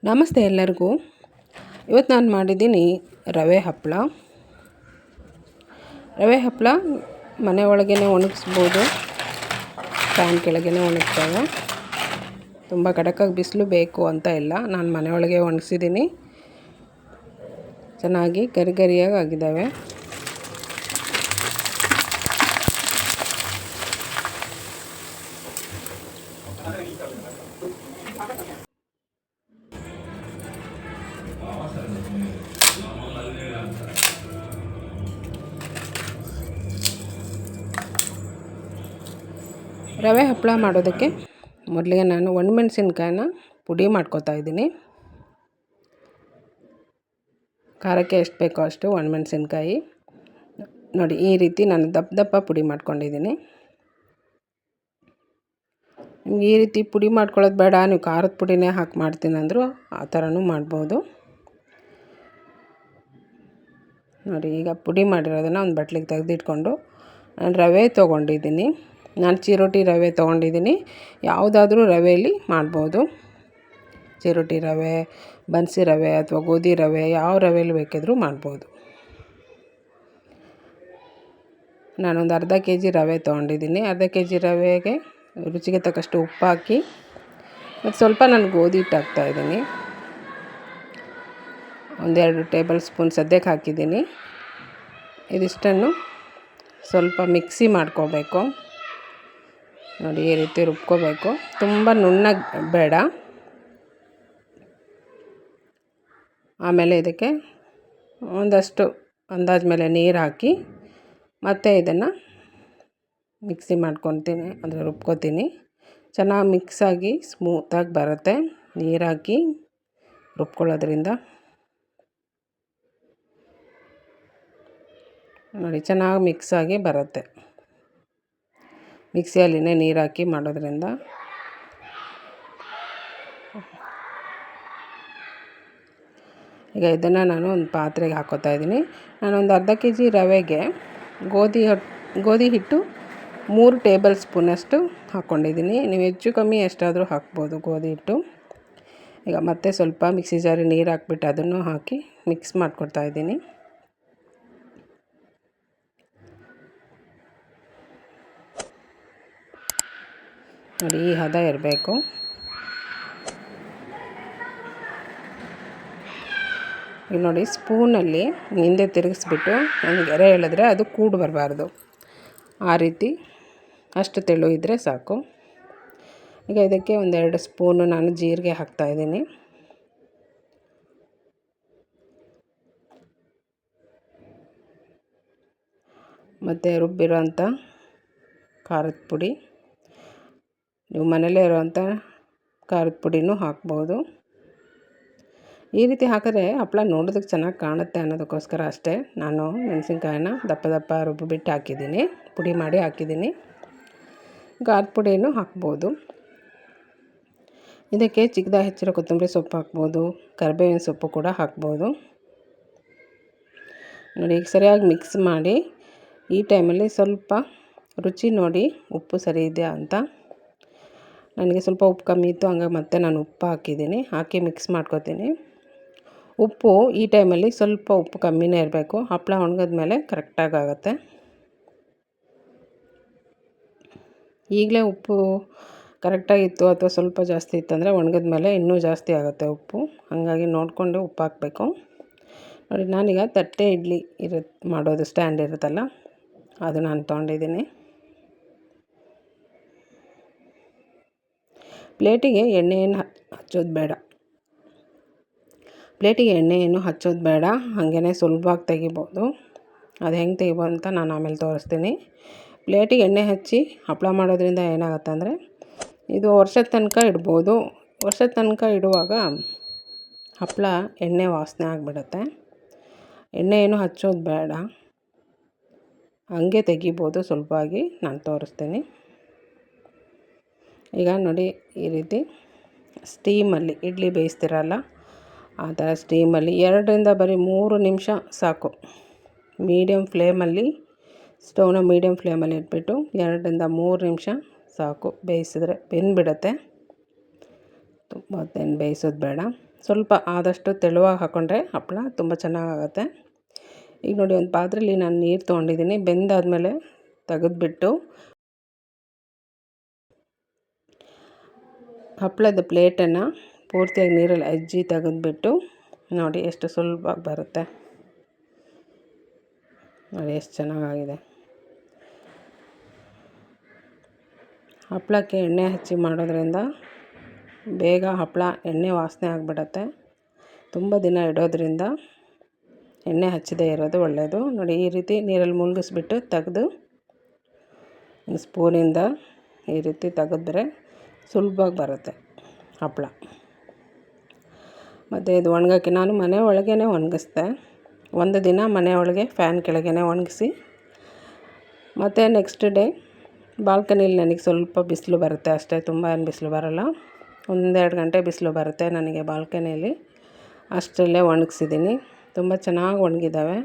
ನಮಸ್ತೆ ಎಲ್ಲರಿಗೂ. ಇವತ್ತು ನಾನು ಮಾಡಿದ್ದೀನಿ ರವೆ ಹಪ್ಪಳ. ರವೆ ಹಪ್ಪಳ ಮನೆ ಒಳಗೇ ಒಣಗಿಸ್ಬೋದು, ಫ್ಯಾನ್ ಕೆಳಗೇ ಒಣಗ್ತವೆ. ತುಂಬ ಕಡಕಾಗಿ ಬಿಸಿಲು ಬೇಕು ಅಂತ ಇಲ್ಲ, ನಾನು ಮನೆ ಒಳಗೆ ಒಣಗಿಸಿದ್ದೀನಿ. ಚೆನ್ನಾಗಿ ಗರಿಗರಿಯಾಗಿ ಆಗಿದ್ದಾವೆ. ರವೆ ಹಪ್ಪಳ ಮಾಡೋದಕ್ಕೆ ಮೊದಲಿಗೆ ನಾನು ಒಣಮೆಣಸಿನ್ಕಾಯಿನ ಪುಡಿ ಮಾಡ್ಕೊತಾ ಇದ್ದೀನಿ. ಖಾರಕ್ಕೆ ಎಷ್ಟು ಬೇಕೋ ಅಷ್ಟು ಒಣಮೆಣಸಿನ್ಕಾಯಿ ನೋಡಿ, ಈ ರೀತಿ ನಾನು ದಪ್ಪ ದಪ್ಪ ಪುಡಿ ಮಾಡ್ಕೊಂಡಿದ್ದೀನಿ. ನಿಮ್ಗೆ ಈ ರೀತಿ ಪುಡಿ ಮಾಡ್ಕೊಳ್ಳೋದು ಬೇಡ, ನೀವು ಖಾರದ ಪುಡಿನೇ ಹಾಕಿ ಮಾಡ್ತೀನಿ ಅಂದರೂ ಆ ಥರನೂ ಮಾಡ್ಬೋದು. ನೋಡಿ, ಈಗ ಪುಡಿ ಮಾಡಿರೋದನ್ನು ಒಂದು ಬಟ್ಲಿಗೆ ತೆಗೆದಿಟ್ಕೊಂಡು ನಾನು ರವೆ ತೊಗೊಂಡಿದ್ದೀನಿ. ನಾನು ಚಿರೋಟಿ ರವೆ ತೊಗೊಂಡಿದ್ದೀನಿ. ಯಾವುದಾದ್ರೂ ರವೆಯಲ್ಲಿ ಮಾಡ್ಬೋದು. ಚಿರೋಟಿ ರವೆ, ಬನ್ಸಿ ರವೆ ಅಥವಾ ಗೋಧಿ ರವೆ, ಯಾವ ರವೆಯಲ್ಲಿ ಬೇಕಿದ್ರೂ ಮಾಡ್ಬೋದು. ನಾನೊಂದು ಅರ್ಧ ಕೆ ಜಿ ರವೆ ತೊಗೊಂಡಿದ್ದೀನಿ. ಅರ್ಧ ಕೆ ಜಿ ರವೆಗೆ ರುಚಿಗೆ ತಕ್ಕಷ್ಟು ಉಪ್ಪು ಹಾಕಿ, ಮತ್ತು ಸ್ವಲ್ಪ ನಾನು ಗೋಧಿ ಹಿಟ್ಟು ಹಾಕ್ತಾಯಿದ್ದೀನಿ. ಒಂದೆರಡು ಟೇಬಲ್ ಸ್ಪೂನ್ ಸದ್ಯಕ್ಕೆ ಹಾಕಿದ್ದೀನಿ. ಇದಿಷ್ಟನ್ನು ಸ್ವಲ್ಪ ಮಿಕ್ಸಿ ಮಾಡ್ಕೋಬೇಕು. ನೋಡಿ, ಈ ರೀತಿ ರುಬ್ಕೋಬೇಕು. ತುಂಬ ನುಣ್ಣಗೆ ಬೇಡ. ಆಮೇಲೆ ಇದಕ್ಕೆ ಒಂದಷ್ಟು ಅಂದಾಜು ಮೇಲೆ ನೀರು ಹಾಕಿ ಮತ್ತೆ ಇದನ್ನು ಮಿಕ್ಸಿ ಮಾಡ್ಕೊತೀನಿ, ಅಂದರೆ ರುಬ್ಕೋತೀನಿ. ಚೆನ್ನಾಗಿ ಮಿಕ್ಸಾಗಿ ಸ್ಮೂತಾಗಿ ಬರುತ್ತೆ ನೀರು ಹಾಕಿ ರುಬ್ಕೊಳ್ಳೋದ್ರಿಂದ. ನೋಡಿ, ಚೆನ್ನಾಗಿ ಮಿಕ್ಸಾಗಿ ಬರುತ್ತೆ ಮಿಕ್ಸಿಯಲ್ಲಿನೇ ನೀರು ಹಾಕಿ ಮಾಡೋದ್ರಿಂದ. ಈಗ ಇದನ್ನು ನಾನು ಒಂದು ಪಾತ್ರೆಗೆ ಹಾಕೋತಾ ಇದ್ದೀನಿ. ನಾನೊಂದು ಅರ್ಧ ಕೆ ಜಿ ರವೆಗೆ ಗೋಧಿ ಹಿಟ್ಟು 3 ಟೇಬಲ್ ಸ್ಪೂನಷ್ಟು ಹಾಕ್ಕೊಂಡಿದ್ದೀನಿ. ನೀವು ಹೆಚ್ಚು ಕಮ್ಮಿ ಎಷ್ಟಾದರೂ ಹಾಕ್ಬೋದು ಗೋಧಿ ಹಿಟ್ಟು. ಈಗ ಮತ್ತೆ ಸ್ವಲ್ಪ ಮಿಕ್ಸಿ ಜಾರಿಗೆ ನೀರು ಹಾಕ್ಬಿಟ್ಟು ಅದನ್ನು ಹಾಕಿ ಮಿಕ್ಸ್ ಮಾಡ್ಕೊಡ್ತಾ ಇದ್ದೀನಿ. ನೋಡಿ, ಈ ಹದ ಇರಬೇಕು. ಈಗ ನೋಡಿ, ಸ್ಪೂನಲ್ಲಿ ಹಿಂದೆ ತಿರುಗಿಸ್ಬಿಟ್ಟು ಒಂದು ಗೆರೆ ಎಳೆದ್ರೆ ಅದು ಕೂಡು ಬರಬಾರ್ದು. ಆ ರೀತಿ ಅಷ್ಟು ತೆಳು ಇದ್ದರೆ ಸಾಕು. ಈಗ ಇದಕ್ಕೆ 1-2 ಸ್ಪೂನು ನಾನು ಜೀರಿಗೆ ಹಾಕ್ತಾಯಿದ್ದೀನಿ. ಮತ್ತು ರುಬ್ಬಿರೋಂಥ ಖಾರದ ಪುಡಿ, ನೀವು ಮನೇಲೇ ಇರೋವಂಥ ಖಾರದ ಪುಡಿನೂ ಹಾಕ್ಬೋದು. ಈ ರೀತಿ ಹಾಕಿದ್ರೆ ಹಪ್ಪಳ ನೋಡೋದಕ್ಕೆ ಚೆನ್ನಾಗಿ ಕಾಣುತ್ತೆ ಅನ್ನೋದಕ್ಕೋಸ್ಕರ ಅಷ್ಟೇ ನಾನು ಮೆಣಸಿನ್ಕಾಯಿನ ದಪ್ಪ ದಪ್ಪ ರುಬ್ಬಿಬಿಟ್ಟು ಹಾಕಿದ್ದೀನಿ, ಪುಡಿ ಮಾಡಿ ಹಾಕಿದ್ದೀನಿ. ಖಾರದ ಪುಡಿನೂ ಹಾಕ್ಬೋದು. ಇದಕ್ಕೆ ಚಿಕ್ಕದಾಗಿ ಹೆಚ್ಚಿರೋ ಕೊತ್ತಂಬರಿ ಸೊಪ್ಪು ಹಾಕ್ಬೋದು, ಕರಿಬೇವಿನ ಸೊಪ್ಪು ಕೂಡ ಹಾಕ್ಬೋದು. ನೋಡಿ, ಈಗ ಸರಿಯಾಗಿ ಮಿಕ್ಸ್ ಮಾಡಿ ಈ ಟೈಮಲ್ಲಿ ಸ್ವಲ್ಪ ರುಚಿ ನೋಡಿ ಉಪ್ಪು ಸರಿ ಇದೆಯಾ ಅಂತ. ನನಗೆ ಸ್ವಲ್ಪ ಉಪ್ಪು ಕಮ್ಮಿ ಇತ್ತು, ಹಂಗಾಗಿ ಮತ್ತೆ ನಾನು ಉಪ್ಪು ಹಾಕಿದ್ದೀನಿ. ಹಾಕಿ ಮಿಕ್ಸ್ ಮಾಡ್ಕೊತೀನಿ. ಉಪ್ಪು ಈ ಟೈಮಲ್ಲಿ ಸ್ವಲ್ಪ ಉಪ್ಪು ಕಮ್ಮಿನೇ ಇರಬೇಕು. ಹಪ್ಪಳ ಒಣಗಿದ್ಮೇಲೆ ಕರೆಕ್ಟಾಗಿ ಆಗುತ್ತೆ. ಈಗಲೇ ಉಪ್ಪು ಕರೆಕ್ಟಾಗಿತ್ತು ಅಥವಾ ಸ್ವಲ್ಪ ಜಾಸ್ತಿ ಇತ್ತಂದರೆ ಒಣಗಿದ್ಮೇಲೆ ಇನ್ನೂ ಜಾಸ್ತಿ ಆಗುತ್ತೆ ಉಪ್ಪು. ಹಾಗಾಗಿ ನೋಡಿಕೊಂಡು ಉಪ್ಪು ಹಾಕಬೇಕು. ನೋಡಿ, ನಾನೀಗ ತಟ್ಟೆ ಇಡ್ಲಿ ಮಾಡೋದು ಸ್ಟ್ಯಾಂಡ್ ಇರುತ್ತಲ್ಲ, ಅದು ನಾನು ತೊಗೊಂಡಿದ್ದೀನಿ. ಪ್ಲೇಟಿಗೆ ಎಣ್ಣೆ ಏನು ಹಚ್ಚೋದು ಬೇಡ. ಪ್ಲೇಟಿಗೆ ಎಣ್ಣೆ ಏನು ಹಚ್ಚೋದು ಬೇಡ, ಹಾಗೇ ಸುಲಭವಾಗಿ ತೆಗಿಬೋದು. ಅದು ಹೆಂಗೆ ತೆಗಿಬೋದು ಅಂತ ನಾನು ಆಮೇಲೆ ತೋರಿಸ್ತೀನಿ. ಪ್ಲೇಟಿಗೆ ಎಣ್ಣೆ ಹಚ್ಚಿ ಹಪ್ಪಳ ಮಾಡೋದ್ರಿಂದ ಏನಾಗುತ್ತೆ ಅಂದರೆ, ಇದು ವರ್ಷದ ತನಕ ಇಡ್ಬೋದು. ವರ್ಷದ ತನಕ ಇಡುವಾಗ ಹಪ್ಪಳ ಎಣ್ಣೆ ವಾಸನೆ ಆಗಿಬಿಡುತ್ತೆ. ಎಣ್ಣೆ ಏನು ಹಚ್ಚೋದು ಬೇಡ, ಹಂಗೆ ತೆಗಿಬೋದು ಸುಲಭವಾಗಿ. ನಾನು ತೋರಿಸ್ತೀನಿ. ಈಗ ನೋಡಿ, ಈ ರೀತಿ ಸ್ಟೀಮಲ್ಲಿ ಇಡ್ಲಿ ಬೇಯಿಸ್ತಿರಲ್ಲ ಆ ಥರ ಸ್ಟೀಮಲ್ಲಿ 2ರಿಂದ ಬರೀ 3 ನಿಮಿಷ ಸಾಕು. ಮೀಡಿಯಮ್ ಫ್ಲೇಮಲ್ಲಿ, ಸ್ಟವ್ನ ಮೀಡಿಯಮ್ ಫ್ಲೇಮಲ್ಲಿ ಇಟ್ಬಿಟ್ಟು 2ರಿಂದ 3 ನಿಮಿಷ ಸಾಕು ಬೇಯಿಸಿದ್ರೆ ಬೆಂದ್ಬಿಡುತ್ತೆ. ತುಂಬ ಹೊತ್ತೇನು ಬೇಯಿಸೋದು ಬೇಡ. ಸ್ವಲ್ಪ ಆದಷ್ಟು ತೆಳುವಾಗಿ ಹಾಕ್ಕೊಂಡ್ರೆ ಹಪ್ಪಳ ತುಂಬ ಚೆನ್ನಾಗಾಗುತ್ತೆ. ಈಗ ನೋಡಿ ಒಂದು ಪಾತ್ರೆಯಲ್ಲಿ ನಾನು ನೀರು ತೊಗೊಂಡಿದ್ದೀನಿ. ಬೆಂದಾದಮೇಲೆ ತೆಗೆದ್ಬಿಟ್ಟು ಹಪ್ಪಳದ ಪ್ಲೇಟನ್ನು ಪೂರ್ತಿಯಾಗಿ ನೀರಲ್ಲಿ ಅಜ್ಜಿ ತೆಗೆದ್ಬಿಟ್ಟು ನೋಡಿ ಎಷ್ಟು ಸುಲಭವಾಗಿ ಬರುತ್ತೆ. ನೋಡಿ ಎಷ್ಟು ಚೆನ್ನಾಗಾಗಿದೆ. ಹಪ್ಪಳಕ್ಕೆ ಎಣ್ಣೆ ಹಚ್ಚಿ ಮಾಡೋದ್ರಿಂದ ಬೇಗ ಹಪ್ಪಳ ಎಣ್ಣೆ ವಾಸನೆ ಆಗಿಬಿಡತ್ತೆ. ತುಂಬ ದಿನ ಇಡೋದ್ರಿಂದ ಎಣ್ಣೆ ಹಚ್ಚದೇ ಇರೋದು ಒಳ್ಳೆಯದು. ನೋಡಿ ಈ ರೀತಿ ನೀರಲ್ಲಿ ಮುಳುಗಿಸ್ಬಿಟ್ಟು ತೆಗೆದು ಸ್ಪೂನಿಂದ ಈ ರೀತಿ ತೆಗೆದ್ರೆ ಸುಲಭವಾಗಿ ಬರುತ್ತೆ ಹಪ್ಪಳ. ಮತ್ತು ಇದು ಒಣಗೋಕ್ಕೆ ನಾನು ಮನೆ ಒಳಗೇ ಒಣಗಿಸ್ದೆ. ಒಂದು ದಿನ ಮನೆ ಒಳಗೆ ಫ್ಯಾನ್ ಕೆಳಗೇ ಒಣಗಿಸಿ ಮತ್ತು ನೆಕ್ಸ್ಟ್ ಡೇ ಬಾಲ್ಕನಿಲಿ ನನಗೆ ಸ್ವಲ್ಪ ಬಿಸಿಲು ಬರುತ್ತೆ ಅಷ್ಟೇ, ತುಂಬ ಏನು ಬಿಸಿಲು ಬರೋಲ್ಲ. 1-2 ಗಂಟೆ ಬಿಸಿಲು ಬರುತ್ತೆ ನನಗೆ ಬಾಲ್ಕನಿಯಲ್ಲಿ, ಅಷ್ಟರಲ್ಲೇ ಒಣಗಿಸಿದ್ದೀನಿ. ತುಂಬ ಚೆನ್ನಾಗಿ ಒಣಗಿದ್ದಾವೆ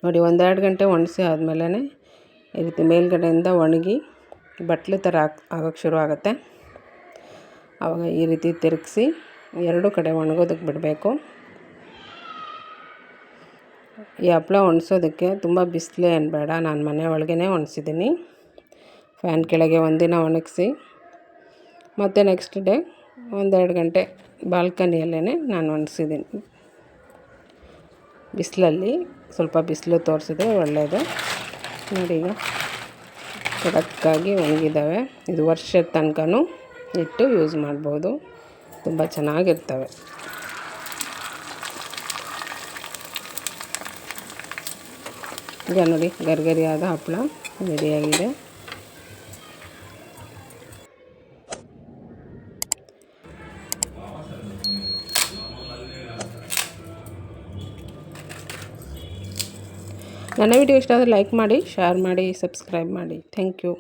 ನೋಡಿ. 1-2 ಗಂಟೆ ಒಣಗಿಸಿ ಆದಮೇಲೆ ಈ ರೀತಿ ಮೇಲ್ಗಡೆಯಿಂದ ಒಣಗಿ ಬಟ್ಲು ಥರ ಆಗೋಕ್ಕೆ ಶುರು ಆಗುತ್ತೆ. ಆವಾಗ ಈ ರೀತಿ ತಿರುಗಿಸಿ 2 ಕಡೆ ಒಣಗೋದಕ್ಕೆ ಬಿಡಬೇಕು. ಈ ಹಪ್ಪಳ ಒಣಸೋದಕ್ಕೆ ತುಂಬ ಬಿಸಿಲೇ ಏನು ಬೇಡ. ನಾನು ಮನೆ ಒಳಗೇ ಒಣಸಿದ್ದೀನಿ. ಫ್ಯಾನ್ ಕೆಳಗೆ ಒಂದಿನ ಒಣಗಿಸಿ ಮತ್ತು ನೆಕ್ಸ್ಟ್ ಡೇ 1-2 ಗಂಟೆ ಬಾಲ್ಕನಿಯಲ್ಲೇ ನಾನು ಒಣಗಿಸಿದ್ದೀನಿ. ಬಿಸಿಲಲ್ಲಿ ಸ್ವಲ್ಪ ಬಿಸಿಲು ತೋರಿಸಿದ್ರೆ ಒಳ್ಳೆಯದು. ನೋಡಿ ಈಗ ಖಡಕ್ಕಾಗಿ ಒಣಗಿದ್ದಾವೆ. ಇದು ವರ್ಷದ ತನಕನೂ ಇಟ್ಟು ಯೂಸ್ ಮಾಡ್ಬೋದು, ತುಂಬ ಚೆನ್ನಾಗಿರ್ತವೆ. ಈಗ ನೋಡಿ ಗರಿಗರಿಯಾದ ಹಪ್ಪಳ ರೆಡಿಯಾಗಿದೆ. ನನ್ನ ವಿಡಿಯೋ ಇಷ್ಟ ಆದರೆ ಲೈಕ್ ಮಾಡಿ, ಶೇರ್ ಮಾಡಿ, ಸಬ್ಸ್ಕ್ರೈಬ್ ಮಾಡಿ. Thank you.